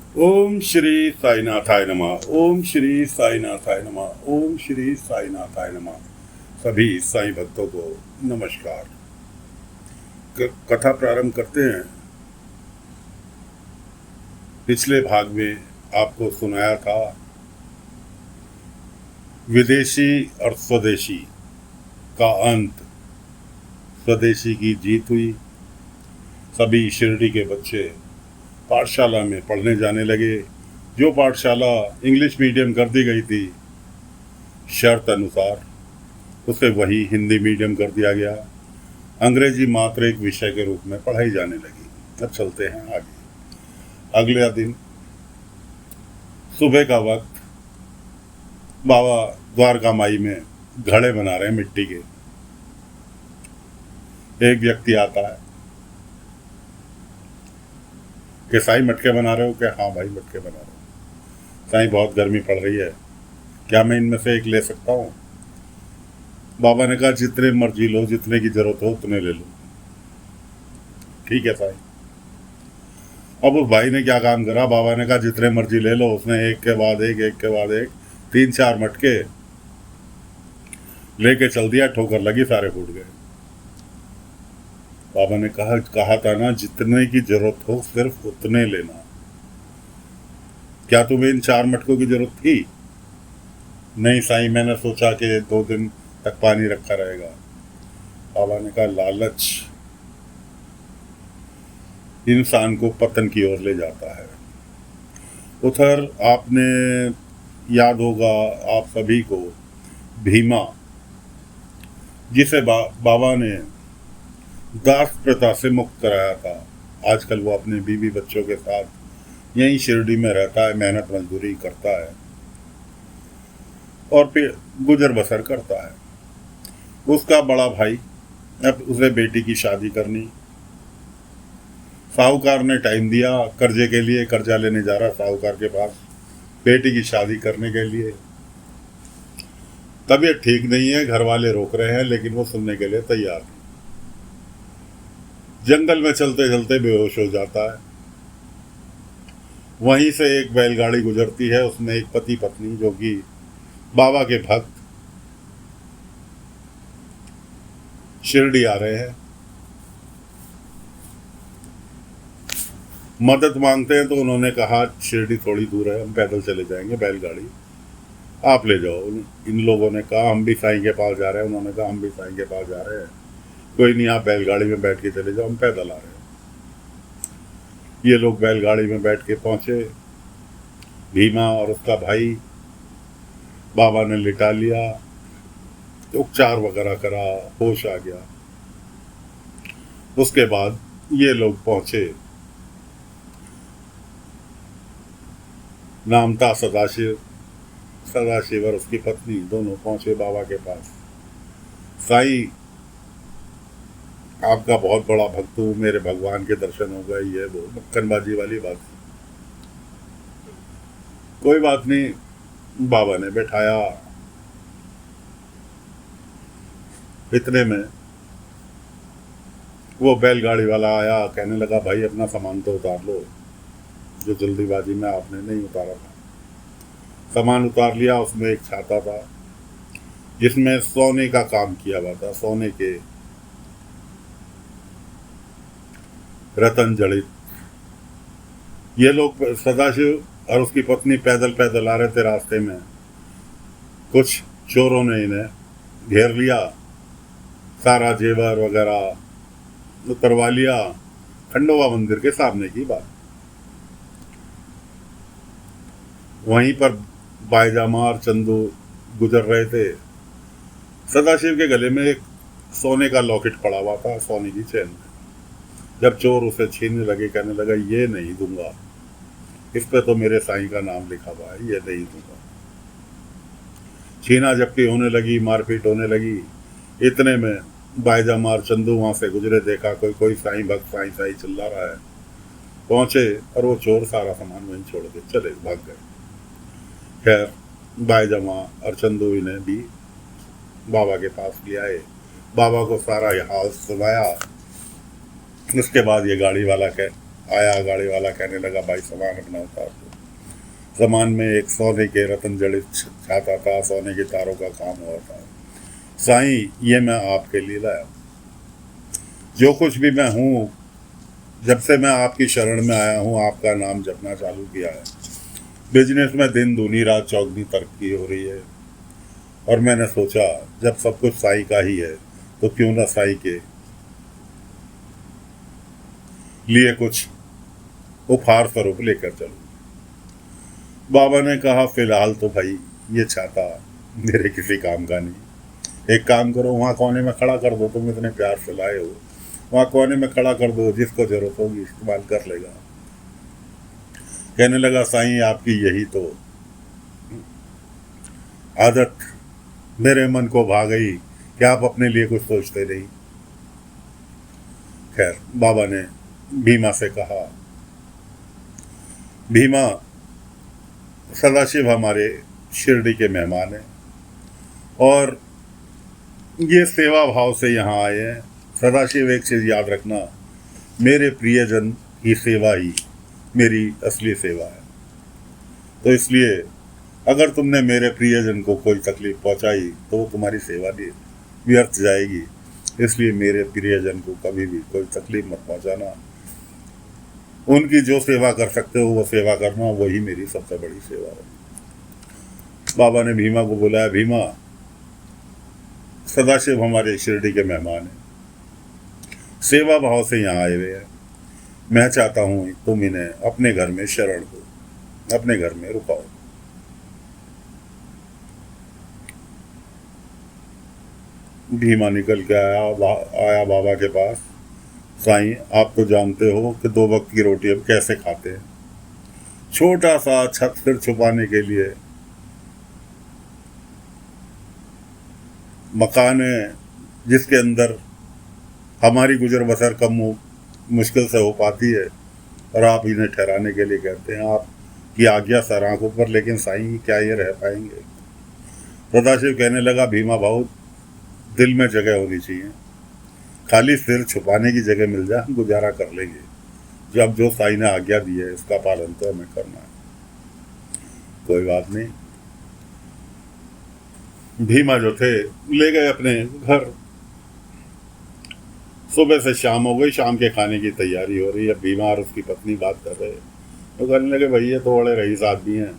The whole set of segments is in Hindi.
ओम श्री साईनाथाय नमः। ओम श्री साईनाथाय नमः। ओम श्री साईनाथाय नमः। सभी साईं भक्तों को नमस्कार। कथा प्रारंभ करते हैं। पिछले भाग में आपको सुनाया था विदेशी और स्वदेशी का अंत। स्वदेशी की जीत हुई। सभी शिरडी के बच्चे पाठशाला में पढ़ने जाने लगे। जो पाठशाला इंग्लिश मीडियम कर दी गई थी शर्त अनुसार, उसे वही हिंदी मीडियम कर दिया गया। अंग्रेजी मात्र एक विषय के रूप में पढ़ाई जाने लगी। अब चलते हैं आगे। अगले दिन सुबह का वक्त, बाबा द्वारका माई में घड़े बना रहे हैं मिट्टी के। एक व्यक्ति आता है कि साईं मटके बना रहे हो क्या? हाँ भाई मटके बना रहे हो। साईं बहुत गर्मी पड़ रही है, क्या मैं इनमें से एक ले सकता हूँ? बाबा ने कहा जितने मर्जी लो, जितने की जरूरत हो उतने ले लो। ठीक है साईं। अब उस भाई ने क्या काम करा, बाबा ने कहा जितने मर्जी ले लो, उसने एक के बाद एक, एक के बाद एक, 3-4 मटके लेके चल दिया। ठोकर लगी, सारे फूट गए। बाबा ने कहा था ना, जितने की जरूरत हो सिर्फ उतने लेना। क्या तुम्हें इन 4 मटकों की जरूरत थी? नहीं साईं, मैंने सोचा कि 2 दिन तक पानी रखा रहेगा। बाबा ने कहा लालच इंसान को पतन की ओर ले जाता है। उधर आपने याद होगा आप सभी को, भीमा जिसे बाबा ने दास प्रथा से मुक्त कराया था, आजकल वो अपने बीवी बच्चों के साथ यहीं शिरडी में रहता है, मेहनत मजदूरी करता है और फिर गुजर बसर करता है। उसका बड़ा भाई, अब उसे बेटी की शादी करनी। साहूकार ने टाइम दिया कर्जे के लिए, कर्जा लेने जा रहा साहूकार के पास बेटी की शादी करने के लिए। तबीयत ठीक नहीं है, घर वाले रोक रहे हैं, लेकिन वो सुनने के लिए तैयार नहीं। जंगल में चलते चलते बेहोश हो जाता है। वहीं से एक बैलगाड़ी गुजरती है, उसमें एक पति पत्नी जो कि बाबा के भक्त शिरडी आ रहे हैं, मदद मांगते हैं। तो उन्होंने कहा शिरडी थोड़ी दूर है, हम पैदल चले जाएंगे, बैलगाड़ी आप ले जाओ। इन लोगों ने कहा हम भी साईं के पास जा रहे हैं। उन्होंने कहा हम भी साईं के पास जा रहे हैं। कोई नहीं, आप बैलगाड़ी में बैठ के चले जाओ, हम पैदल आ रहे हैं। ये लोग बैलगाड़ी में बैठ के पहुंचे। भीमा और उसका भाई, बाबा ने लिटा लिया, उपचार वगैरह करा, होश आ गया। उसके बाद ये लोग पहुंचे, नाम था सदाशिव। सदाशिव और उसकी पत्नी दोनों पहुंचे बाबा के पास। साईं, आपका बहुत बड़ा भक्त हूँ, मेरे भगवान के दर्शन हो गए, ये वो मक्खनबाजी वाली बात। कोई बात नहीं, बाबा ने बैठाया। इतने में वो बैलगाड़ी वाला आया, कहने लगा भाई अपना सामान तो उतार लो, जो जल्दीबाजी में आपने नहीं उतारा था। सामान उतार लिया। उसमें एक छाता था जिसमें सोने का काम किया हुआ था, सोने के रतन जड़ित। ये लोग, सदाशिव और उसकी पत्नी पैदल पैदल आ रहे थे। रास्ते में कुछ चोरों ने इन्हें घेर लिया, सारा जेवर वगैरह उतरवा लिया। खंडोबा मंदिर के सामने की बात। वहीं पर बाईजामा और चंदू गुजर रहे थे। सदाशिव के गले में एक सोने का लॉकेट पड़ा हुआ था, सोने की चेन में। जब चोर उसे छीनने लगे, कहने लगा ये नहीं दूंगा, इस पे तो मेरे साईं का नाम लिखा हुआ है, ये नहीं दूंगा। छीना झपटी होने लगी, मारपीट होने लगी। इतने में बाईजामा और चंदू वहां से गुजरे, देखा कोई साईं भक्त साईं साईं चिल्ला रहा है। पहुंचे और वो चोर सारा सामान वहीं छोड़ के चले, भाग गए। खैर बाईजामा और चंदू इन्हें भी बाबा के पास ले आए। बाबा को सारा हाल सुनाया। उसके बाद ये गाड़ी वाला आया गाड़ी वाला, कहने लगा भाई सामान अपना उतार दो। सामान में एक सोने के रतन जड़ित छाता था, सोने के तारों का काम हुआ था। साईं, ये मैं आपके लिए लाया। जो कुछ भी मैं हूँ, जब से मैं आपकी शरण में आया हूँ, आपका नाम जपना चालू किया है। बिजनेस में दिन दूनी रात चौगनी तरक्की हो रही है। और मैंने सोचा जब सब कुछ साईं का ही है तो क्यों ना साईं के लिए कुछ उपहार स्वरूप लेकर चलूं। बाबा ने कहा फिलहाल तो भाई ये छाता मेरे किसी काम का नहीं। एक काम करो, वहाँ कोने में खड़ा कर दो, तुम इतने प्यार से लाए हो, वहाँ कोने में खड़ा कर दो, जिसको जरूरत होगी इस्तेमाल कर लेगा। कहने लगा साईं, आपकी यही तो आदत मेरे मन को भा गई कि आप अपने लिए कुछ सोचते नहीं। खैर, बाबा ने भीमा से कहा, भीमा, सदाशिव हमारे शिरडी के मेहमान हैं और ये सेवा भाव से यहाँ आए हैं। सदाशिव, एक चीज़ याद रखना, मेरे प्रियजन की सेवा ही मेरी असली सेवा है। तो इसलिए अगर तुमने मेरे प्रियजन को कोई तकलीफ पहुँचाई तो वो तुम्हारी सेवा भी व्यर्थ जाएगी। इसलिए मेरे प्रियजन को कभी भी कोई तकलीफ मत पहुँचाना। उनकी जो सेवा कर सकते हो वो सेवा करना, वही मेरी सबसे बड़ी सेवा है। बाबा ने भीमा को बुलाया, भीमा, सदाशिव हमारे शिरडी के मेहमान हैं, सेवा भाव से यहाँ आए हुए हैं। मैं चाहता हूँ तुम इन्हें अपने घर में शरण दो, अपने घर में रुकाओ। भीमा निकल के आया बाबा के पास। साईं, आप तो जानते हो कि 2 वक्त की रोटी अब कैसे खाते हैं। छोटा सा छत सिर छुपाने के लिए मकान है, जिसके अंदर हमारी गुजर बसर कम मुश्किल से हो पाती है, और आप इन्हें ठहराने के लिए कहते हैं। आपकी आज्ञा सर आंखों पर, लेकिन साईं क्या ये रह पाएंगे? सदाशिव कहने लगा, भीमा भाऊ, दिल में जगह होनी चाहिए। खाली सिर छुपाने की जगह मिल जाए, हम गुजारा कर लेंगे। जब जो साईं ने आज्ञा दी है इसका पालन तो हमें करना है। कोई बात नहीं। भीमा जो थे ले गए अपने घर। सुबह से शाम हो गई, शाम के खाने की तैयारी हो रही है। भीमा और उसकी पत्नी बात कर रहे हैं। तो कहने लगे, भैया तो बड़े रईस आदमी हैं,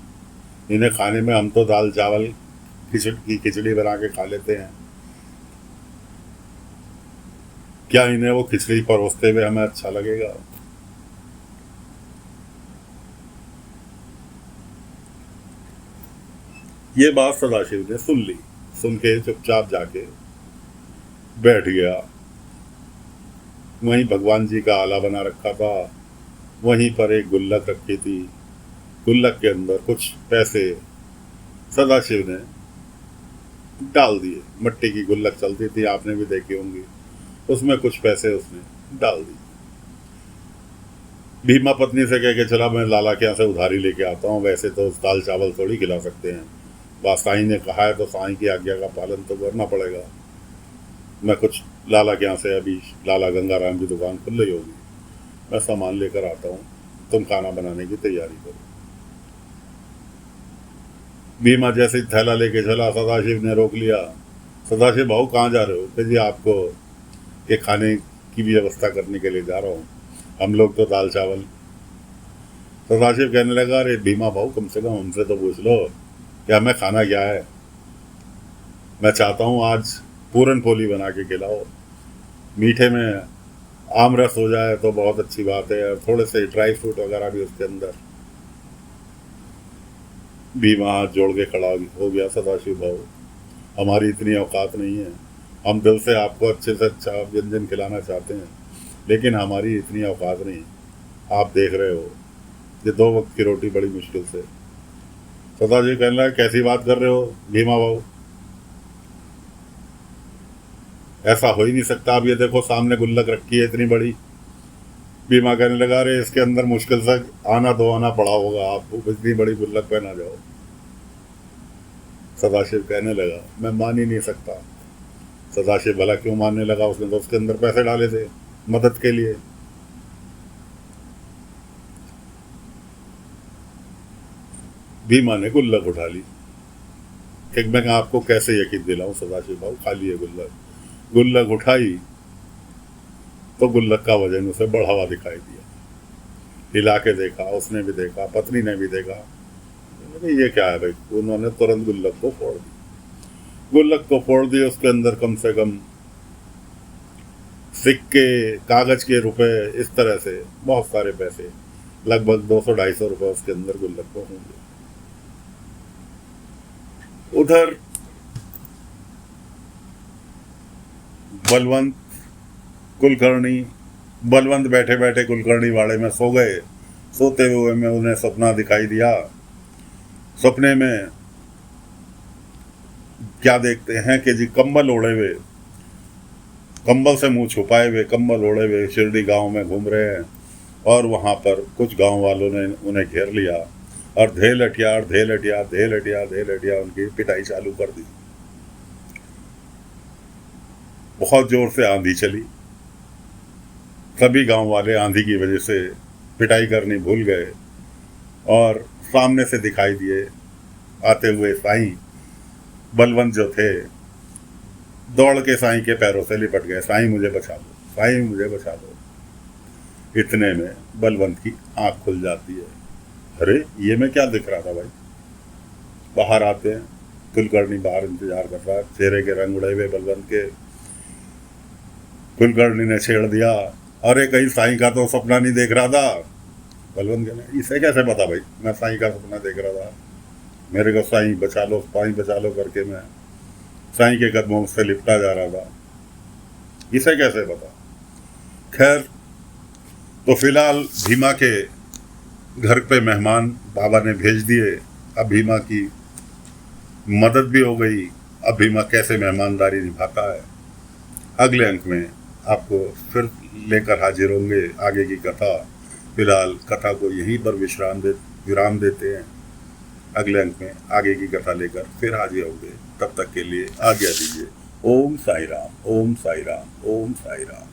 इन्हें खाने में हम तो दाल चावल खिचड़ी बना के खा लेते हैं, क्या इन्हें वो खिचड़ी परोसते हुए हमें अच्छा लगेगा? ये बात सदाशिव ने सुन ली। सुन के चुपचाप जाके बैठ गया। वहीं भगवान जी का आला बना रखा था, वहीं पर एक गुल्लक रखी थी। गुल्लक के अंदर कुछ पैसे सदाशिव ने डाल दिए। मिट्टी की गुल्लक चलती थी, आपने भी देखी होंगी, उसमें कुछ पैसे उसने डाल दिए। भीमा पत्नी से कह के चला, मैं लाला के यहाँ से उधारी लेके आता हूँ, वैसे तो दाल चावल थोड़ी खिला सकते हैं, बात साईं ने कहा है तो साईं की आज्ञा का पालन तो करना पड़ेगा। मैं कुछ लाला के यहाँ से, अभी लाला गंगाराम की दुकान खुल रही होगी, मैं सामान लेकर आता हूँ, तुम खाना बनाने की तैयारी करो। भीमा जैसे ही थैला लेके चला, सदाशिव ने रोक लिया। सदाशिव भाऊ कहाँ जा रहे हो? कि जी आपको के खाने की भी व्यवस्था करने के लिए जा रहा हूँ, हम लोग तो दाल चावल। सदाशिव कहने लगा, अरे भीमा भाऊ, कम से कम हमसे तो पूछ लो कि हमें खाना क्या है। मैं चाहता हूँ आज पूरन पोली बना के खिलाओ, मीठे में आम रस हो जाए तो बहुत अच्छी बात है, और थोड़े से ड्राई फ्रूट वगैरह भी उसके अंदर। भीमा हाथ जोड़ के खड़ा हो गया, सदाशिव भाऊ, हमारी इतनी औकात नहीं है, हम दिल से आपको अच्छे से अच्छा व्यंजन खिलाना चाहते हैं, लेकिन हमारी इतनी औकात नहीं। आप देख रहे हो ये 2 वक्त की रोटी बड़ी मुश्किल से। सदाशिव कहने लगा, कैसी बात कर रहे हो भीमा भाऊ, ऐसा हो ही नहीं सकता। अब ये देखो सामने गुल्लक रखी है इतनी बड़ी। भीमा कहने लगा, अरे इसके अंदर मुश्किल से आना 2 आना पड़ा होगा, आप इतनी बड़ी गुल्लक पे ना जाओ। सदाशिव कहने लगा, मैं मान ही नहीं सकता। सदाशिव भला क्यों मानने लगा? उसने तो उसके अंदर पैसे डाले थे मदद के लिए। भीमा ने गुल्लक उठा ली। कि मैं आपको कैसे यकीन दिलाऊं सदाशिव भाऊ, खाली है गुल्लक। गुल्लक उठाई तो गुल्लक का वजन उसे बढ़ा हुआ दिखाई दिया। हिला के देखा, उसने भी देखा, पत्नी ने भी देखा, ये क्या है भाई। उन्होंने तुरंत गुल्लक को फोड़ दी। गुल्लक को फोड़ दिया, उसके अंदर कम से कम सिक्के, कागज के रुपए, इस तरह से बहुत सारे पैसे, लगभग 200-250 रुपए उसके अंदर गुल्लक को होंगे। उधर बलवंत बैठे बैठे कुलकर्णी वाड़े में सो गए। सोते हुए में उन्हें सपना दिखाई दिया। सपने में क्या देखते हैं कि जी कंबल ओढ़े हुए, कंबल से मुंह छुपाए हुए, कंबल ओढ़े हुए शिरडी गांव में घूम रहे हैं। और वहां पर कुछ गांव वालों ने उन्हें घेर लिया और धे लटिया उनकी पिटाई चालू कर दी। बहुत जोर से आंधी चली। सभी गांव वाले आंधी की वजह से पिटाई करनी भूल गए और सामने से दिखाई दिए आते हुए साईं। बलवंत जो थे दौड़ के साईं के पैरों से लिपट गए, साईं मुझे बचा लो, साईं मुझे बचा लो। इतने में बलवंत की आंख खुल जाती है। अरे ये मैं क्या दिख रहा था भाई। बाहर आते हैं, कुलकर्णी बाहर इंतजार कर रहा है, चेहरे के रंग उड़े हुए बलवंत के। कुलकर्णी ने छेड़ दिया, अरे कहीं साईं का तो सपना नहीं देख रहा था। बलवंत कहने, इसे कैसे पता भाई मैं साईं का सपना देख रहा था। मेरे को साईं बचा लो करके मैं साईं के कदमों से लिपटा जा रहा था, इसे कैसे पता। खैर, तो फिलहाल भीमा के घर पे मेहमान बाबा ने भेज दिए। अब भीमा की मदद भी हो गई। अब भीमा कैसे मेहमानदारी निभाता है, अगले अंक में आपको फिर लेकर हाजिर होंगे आगे की कथा। फिलहाल कथा को यहीं पर विराम देते हैं। अगले अंक में आगे की कथा लेकर फिर हाजिर होंगे। तब तक के लिए आज्ञा दीजिए। ओम साई राम, ओम साई राम, ओम साई राम।